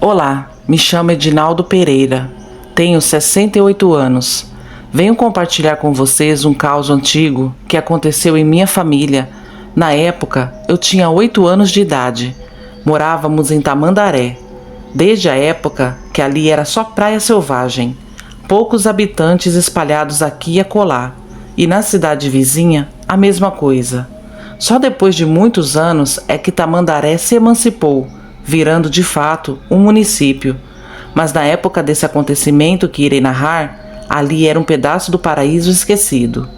Olá, me chamo Edinaldo Pereira, tenho 68 anos. Venho compartilhar com vocês um caos antigo que aconteceu em minha família. Na época, eu tinha 8 anos de idade. Morávamos em Tamandaré. Desde a época que ali era só praia selvagem, poucos habitantes espalhados aqui e acolá, e na cidade vizinha a mesma coisa. Só depois de muitos anos é que Tamandaré se emancipou, virando de fato um município. Mas na época desse acontecimento que irei narrar, ali era um pedaço do paraíso esquecido.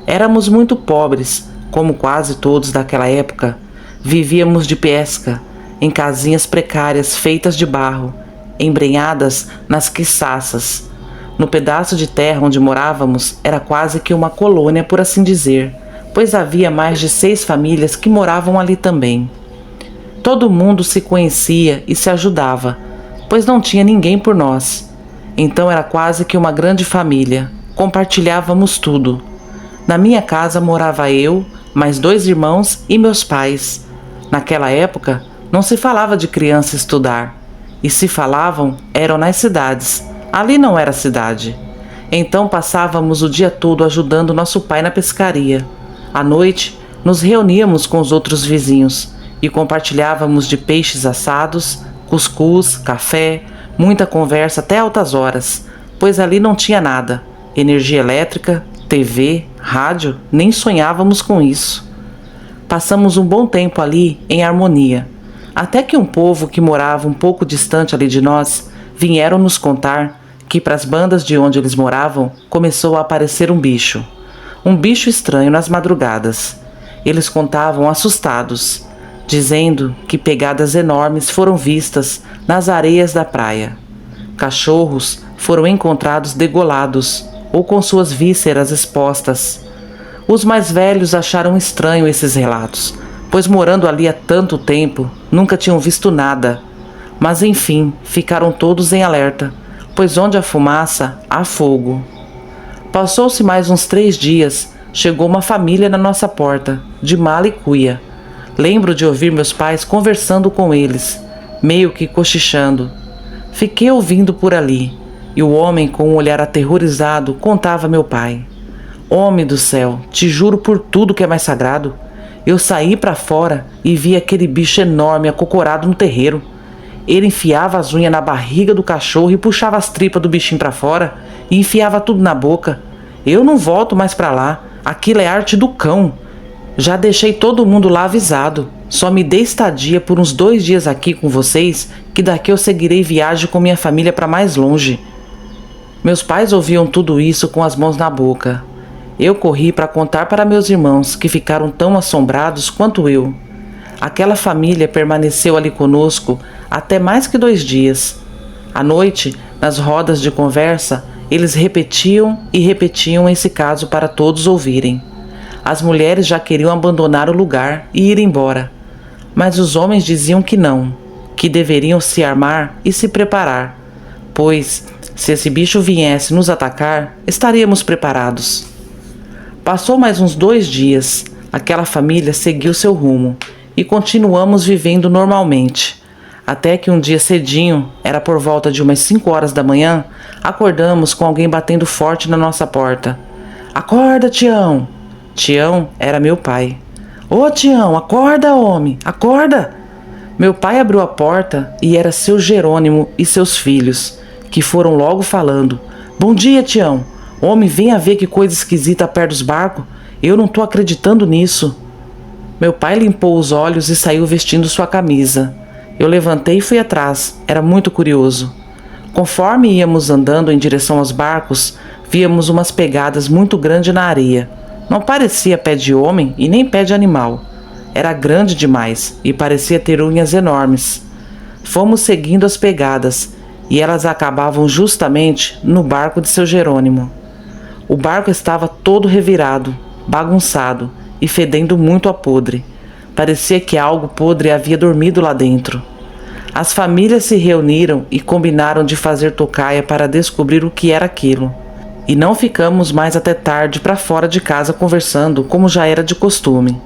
Éramos muito pobres, como quase todos daquela época. Vivíamos de pesca, em casinhas precárias feitas de barro, embrenhadas nas quiçaças. No pedaço de terra onde morávamos era quase que uma colônia, por assim dizer, pois havia mais de 6 famílias que moravam ali também. Todo mundo se conhecia e se ajudava, pois não tinha ninguém por nós. Então era quase que uma grande família, compartilhávamos tudo. Na minha casa morava eu, mais 2 irmãos e meus pais. Naquela época, não se falava de criança estudar, e se falavam, eram nas cidades. Ali não era cidade. Então passávamos o dia todo ajudando nosso pai na pescaria. À noite, nos reuníamos com os outros vizinhos e compartilhávamos de peixes assados, cuscuz, café, muita conversa até altas horas, pois ali não tinha nada. Energia elétrica, TV, rádio, nem sonhávamos com isso. Passamos um bom tempo ali em harmonia, até que um povo que morava um pouco distante ali de nós vieram nos contar que para as bandas de onde eles moravam começou a aparecer um bicho estranho nas madrugadas. Eles contavam assustados, dizendo que pegadas enormes foram vistas nas areias da praia. Cachorros foram encontrados degolados ou com suas vísceras expostas. Os mais velhos acharam estranho esses relatos, pois morando ali há tanto tempo, nunca tinham visto nada. Mas enfim, ficaram todos em alerta, pois onde há fumaça, há fogo. Passou-se mais uns 3 dias, chegou uma família na nossa porta, de mala e cuia. Lembro de ouvir meus pais conversando com eles, meio que cochichando. Fiquei ouvindo por ali, e o homem com um olhar aterrorizado contava a meu pai. Homem do céu, te juro por tudo que é mais sagrado, eu saí para fora e vi aquele bicho enorme acocorado no terreiro. Ele enfiava as unhas na barriga do cachorro e puxava as tripas do bichinho para fora e enfiava tudo na boca. Eu não volto mais para lá, aquilo é arte do cão. Já deixei todo mundo lá avisado. Só me dê estadia por uns 2 dias aqui com vocês, que daqui eu seguirei viagem com minha família para mais longe. Meus pais ouviam tudo isso com as mãos na boca. Eu corri para contar para meus irmãos, que ficaram tão assombrados quanto eu. Aquela família permaneceu ali conosco até mais que 2 dias. À noite, nas rodas de conversa, eles repetiam e repetiam esse caso para todos ouvirem. As mulheres já queriam abandonar o lugar e ir embora, mas os homens diziam que não, que deveriam se armar e se preparar, pois, se esse bicho viesse nos atacar, estaríamos preparados. Passou mais uns 2 dias, aquela família seguiu seu rumo e continuamos vivendo normalmente. Até que um dia cedinho, era por volta de umas 5 horas da manhã, acordamos com alguém batendo forte na nossa porta. Acorda, Tião! Tião era meu pai. Ô Tião, acorda, homem, acorda! Meu pai abriu a porta e era seu Jerônimo e seus filhos, que foram logo falando. Bom dia, Tião. Homem, venha ver que coisa esquisita perto dos barcos. Eu não tô acreditando nisso. Meu pai limpou os olhos e saiu vestindo sua camisa. Eu levantei e fui atrás, era muito curioso. Conforme íamos andando em direção aos barcos, víamos umas pegadas muito grandes na areia. Não parecia pé de homem e nem pé de animal. Era grande demais e parecia ter unhas enormes. Fomos seguindo as pegadas e elas acabavam justamente no barco de seu Jerônimo. O barco estava todo revirado, bagunçado e fedendo muito a podre. Parecia que algo podre havia dormido lá dentro. As famílias se reuniram e combinaram de fazer tocaia para descobrir o que era aquilo. E não ficamos mais até tarde para fora de casa conversando, como já era de costume.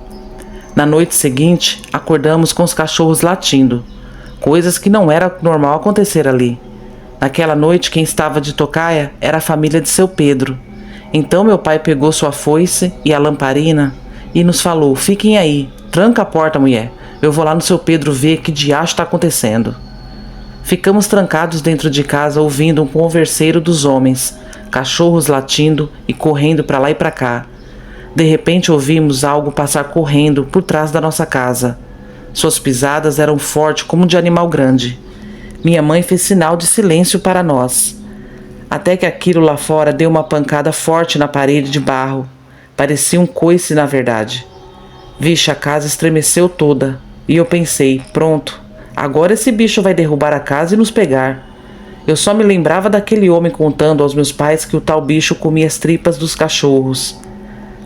Na noite seguinte, acordamos com os cachorros latindo. coisas que não era normal acontecer ali. Naquela noite, quem estava de tocaia era a família de seu Pedro. Então meu pai pegou sua foice e a lamparina e nos falou: fiquem aí, tranca a porta, mulher, eu vou lá no seu Pedro ver que diacho está acontecendo. Ficamos trancados dentro de casa ouvindo um converseiro dos homens, cachorros latindo e correndo para lá e para cá. De repente ouvimos algo passar correndo por trás da nossa casa. Suas pisadas eram fortes como de animal grande. Minha mãe fez sinal de silêncio para nós. Até que aquilo lá fora deu uma pancada forte na parede de barro. Parecia um coice, na verdade. Vixe, a casa estremeceu toda. E eu pensei: pronto, agora esse bicho vai derrubar a casa e nos pegar. Eu só me lembrava daquele homem contando aos meus pais que o tal bicho comia as tripas dos cachorros.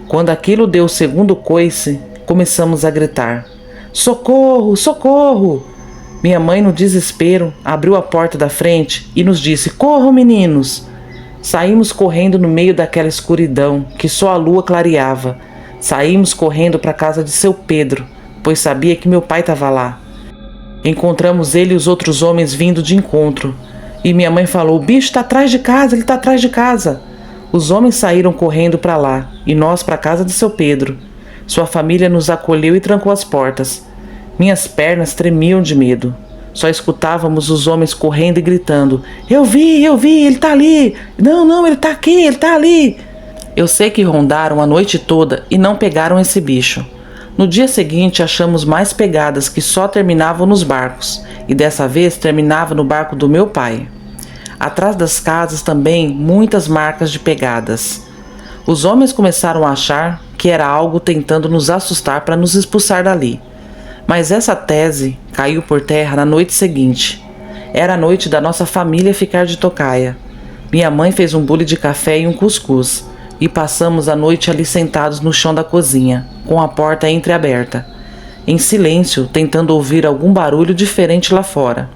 Quando aquilo deu o segundo coice, começamos a gritar: socorro, socorro! Minha mãe, no desespero, abriu a porta da frente e nos disse: corram, meninos! Saímos correndo no meio daquela escuridão que só a lua clareava. Saímos correndo para a casa de seu Pedro, pois sabia que meu pai estava lá. Encontramos ele e os outros homens vindo de encontro. E minha mãe falou: o bicho está atrás de casa, ele está atrás de casa. Os homens saíram correndo para lá e nós para a casa de seu Pedro. Sua família nos acolheu e trancou as portas. Minhas pernas tremiam de medo. Só escutávamos os homens correndo e gritando: eu vi, ele tá ali! Não, ele tá aqui, ele tá ali! Eu sei que rondaram a noite toda e não pegaram esse bicho. No dia seguinte achamos mais pegadas que só terminavam nos barcos, e dessa vez terminava no barco do meu pai. Atrás das casas também muitas marcas de pegadas. Os homens começaram a achar que era algo tentando nos assustar para nos expulsar dali. Mas essa tese caiu por terra na noite seguinte. Era a noite da nossa família ficar de tocaia. Minha mãe fez um bule de café e um cuscuz, e passamos a noite ali sentados no chão da cozinha, com a porta entreaberta, em silêncio, tentando ouvir algum barulho diferente lá fora.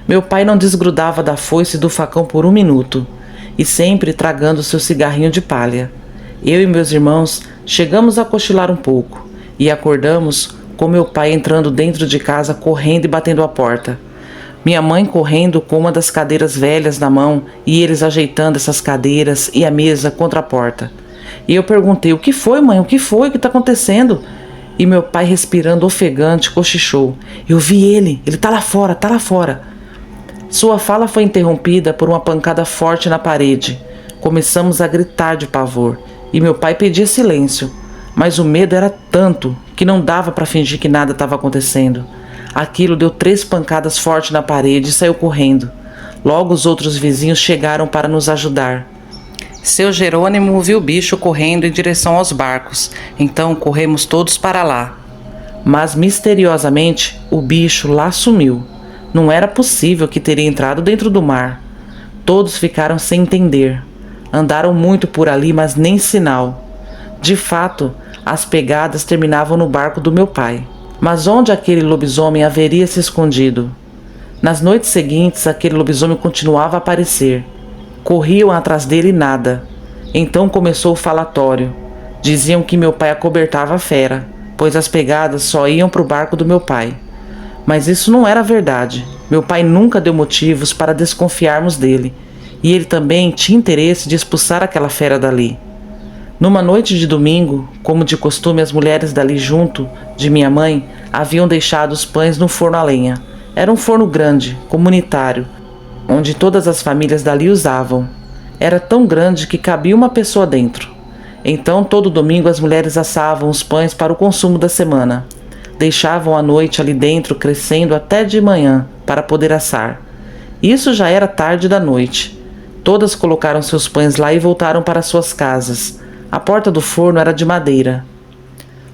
Meu pai não desgrudava da foice e do facão por um minuto, e sempre tragando seu cigarrinho de palha. Eu e meus irmãos chegamos a cochilar um pouco, e acordamos com meu pai entrando dentro de casa correndo e batendo a porta. Minha mãe correndo com uma das cadeiras velhas na mão e eles ajeitando essas cadeiras e a mesa contra a porta. E eu perguntei: o que foi, mãe? O que foi? O que está acontecendo? E meu pai, respirando ofegante, cochichou: eu vi ele tá lá fora, tá lá fora. Sua fala foi interrompida por uma pancada forte na parede. Começamos a gritar de pavor e meu pai pedia silêncio, mas o medo era tanto que não dava para fingir que nada estava acontecendo. Aquilo deu 3 pancadas fortes na parede e saiu correndo. Logo os outros vizinhos chegaram para nos ajudar. Seu Jerônimo viu o bicho correndo em direção aos barcos, então corremos todos para lá. Mas misteriosamente o bicho lá sumiu. Não era possível que teria entrado dentro do mar. Todos ficaram sem entender. Andaram muito por ali, mas nem sinal. De fato, as pegadas terminavam no barco do meu pai. Mas onde aquele lobisomem haveria se escondido? Nas noites seguintes, aquele lobisomem continuava a aparecer. Corriam atrás dele e nada. Então começou o falatório. Diziam que meu pai acobertava a fera, pois as pegadas só iam para o barco do meu pai. Mas isso não era verdade. Meu pai nunca deu motivos para desconfiarmos dele, e ele também tinha interesse de expulsar aquela fera dali. Numa noite de domingo, como de costume, as mulheres dali junto de minha mãe haviam deixado os pães no forno a lenha. Era um forno grande, comunitário, onde todas as famílias dali usavam. Era tão grande que cabia uma pessoa dentro. Então, todo domingo as mulheres assavam os pães para o consumo da semana. Deixavam a noite ali dentro crescendo até de manhã para poder assar. Isso já era tarde da noite. Todas colocaram seus pães lá e voltaram para suas casas. A porta do forno era de madeira.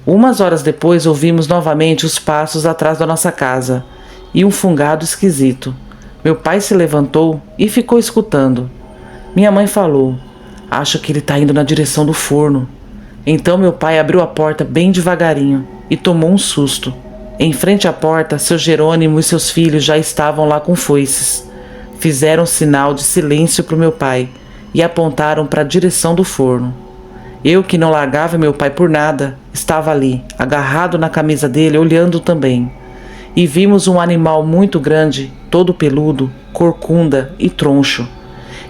Umas horas depois ouvimos novamente os passos atrás da nossa casa e um fungado esquisito. Meu pai se levantou e ficou escutando. Minha mãe falou: acho que ele está indo na direção do forno. Então meu pai abriu a porta bem devagarinho e tomou um susto. Em frente à porta, seu Jerônimo e seus filhos já estavam lá com foices. Fizeram sinal de silêncio para o meu pai e apontaram para a direção do forno. Eu, que não largava meu pai por nada, estava ali, agarrado na camisa dele, olhando também. e vimos um animal muito grande, todo peludo, corcunda e troncho.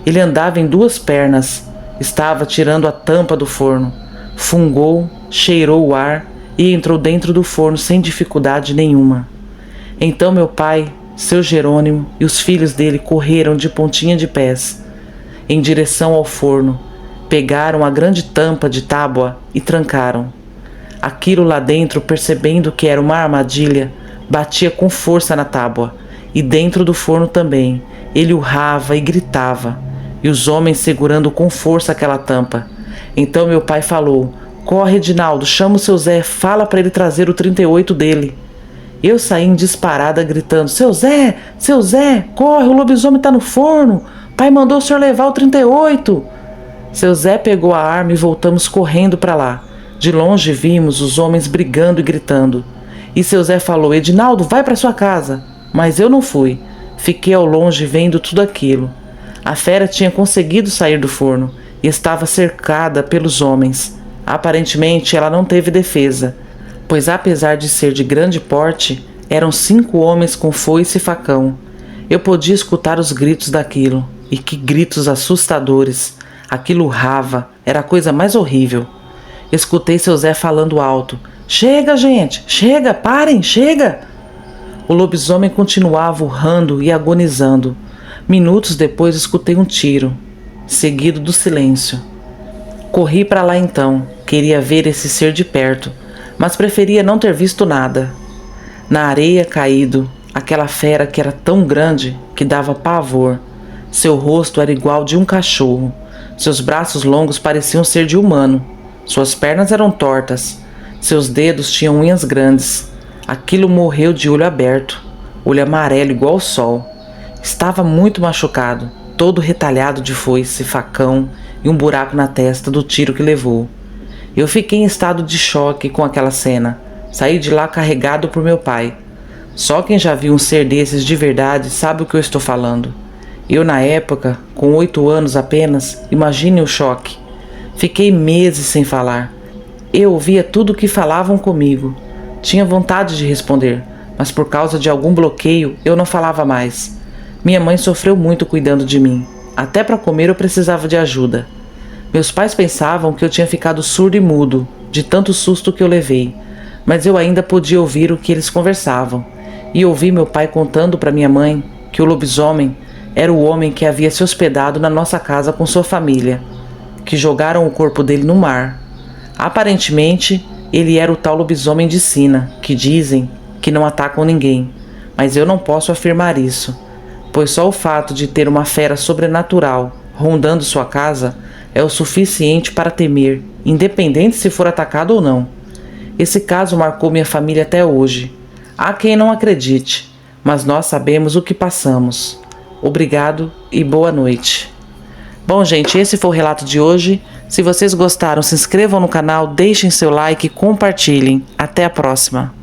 Ele andava em 2 pernas, estava tirando a tampa do forno, fungou, cheirou o ar e entrou dentro do forno sem dificuldade nenhuma. Então meu pai, seu Jerônimo e os filhos dele correram de pontinha de pés em direção ao forno, pegaram a grande tampa de tábua e trancaram. Aquilo lá dentro, percebendo que era uma armadilha, batia com força na tábua, e dentro do forno também, ele urrava e gritava, e os homens segurando com força aquela tampa. Então meu pai falou: "Corre, Edinaldo, chama o seu Zé, fala para ele trazer o 38 dele." Eu saí em disparada gritando: seu Zé, corre, o lobisomem tá no forno, pai mandou o senhor levar o 38. Seu Zé pegou a arma e voltamos correndo para lá. De longe vimos os homens brigando e gritando. E seu Zé falou: "Edinaldo, vai para sua casa." Mas eu não fui. Fiquei ao longe vendo tudo aquilo. A fera tinha conseguido sair do forno e estava cercada pelos homens. Aparentemente ela não teve defesa, pois apesar de ser de grande porte, eram 5 homens com foice e facão. Eu podia escutar os gritos daquilo, e que gritos assustadores! Aquilo urrava, era a coisa mais horrível. Escutei seu Zé falando alto: "Chega, gente, chega, parem, chega!" O lobisomem continuava urrando e agonizando. Minutos depois escutei um tiro, seguido do silêncio. Corri para lá então, queria ver esse ser de perto, mas preferia não ter visto nada. Na areia caído, aquela fera que era tão grande que dava pavor. Seu rosto era igual de um cachorro, seus braços longos pareciam ser de humano, suas pernas eram tortas, seus dedos tinham unhas grandes. Aquilo morreu de olho aberto, olho amarelo igual ao sol. Estava muito machucado, todo retalhado de foice, facão e um buraco na testa do tiro que levou. Eu fiquei em estado de choque com aquela cena. Saí de lá carregado por meu pai. Só quem já viu um ser desses de verdade sabe o que eu estou falando. Eu, na época, com 8 anos apenas, imagine o choque. Fiquei meses sem falar. Eu ouvia tudo o que falavam comigo. Tinha vontade de responder, mas por causa de algum bloqueio eu não falava mais. Minha mãe sofreu muito cuidando de mim. Até para comer eu precisava de ajuda. Meus pais pensavam que eu tinha ficado surdo e mudo, de tanto susto que eu levei, mas eu ainda podia ouvir o que eles conversavam. E ouvi meu pai contando para minha mãe que o lobisomem era o homem que havia se hospedado na nossa casa com sua família, que jogaram o corpo dele no mar. Aparentemente, ele era o tal lobisomem de sina, que dizem que não atacam ninguém, mas eu não posso afirmar isso, pois só o fato de ter uma fera sobrenatural rondando sua casa é o suficiente para temer, independente se for atacado ou não. Esse caso marcou minha família até hoje. Há quem não acredite, mas nós sabemos o que passamos. Obrigado e boa noite. Bom, gente, esse foi o relato de hoje. Se vocês gostaram, se inscrevam no canal, deixem seu like e compartilhem. Até a próxima.